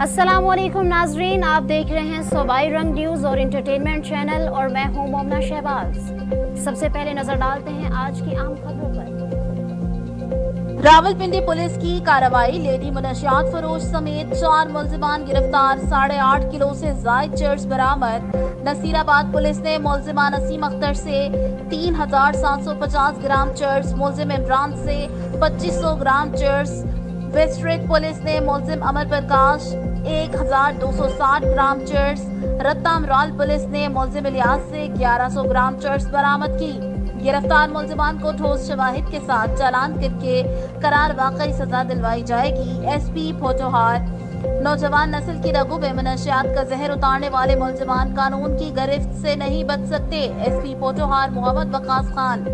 अस्सलामुअलैकुम नाजरीन, आप देख रहे हैं सूबाई रंग न्यूज़ और इंटरटेनमेंट चैनल और मैं हूं मोमना शहबाज। सबसे पहले नजर डालते हैं आज की आम खबरों पर। रावलपिंडी पुलिस की कार्रवाई, लेडी मनशियात फरोश समेत 4 मुलजिमान गिरफ्तार, 8.5 किलो से जायद चर्स बरामद। नसीराबाद पुलिस ने मुलजिमान नसीम अख्तर से 3750 ग्राम चर्स, मुलजिम इमरान से 2500 ग्राम चर्स। वेस्ट्रेट पुलिस ने मुलजिम अमर प्रकाश 1260 ग्राम चर्स। रत्तामराल पुलिस ने मुलजिम इलियास से 1100 ग्राम चर्स बरामद की। गिरफ्तार मुलजिमान को ठोस शवाहिद के साथ चालान करके करार वाकई सजा दिलवाई जाएगी। एसपी पोटोहार, नौजवान नस्ल की रगू में मनशियात का जहर उतारने वाले मुलजिमान कानून की गिरफ्त से नहीं बच सकते। एसपी पोटोहार मोहम्मद वकास खान।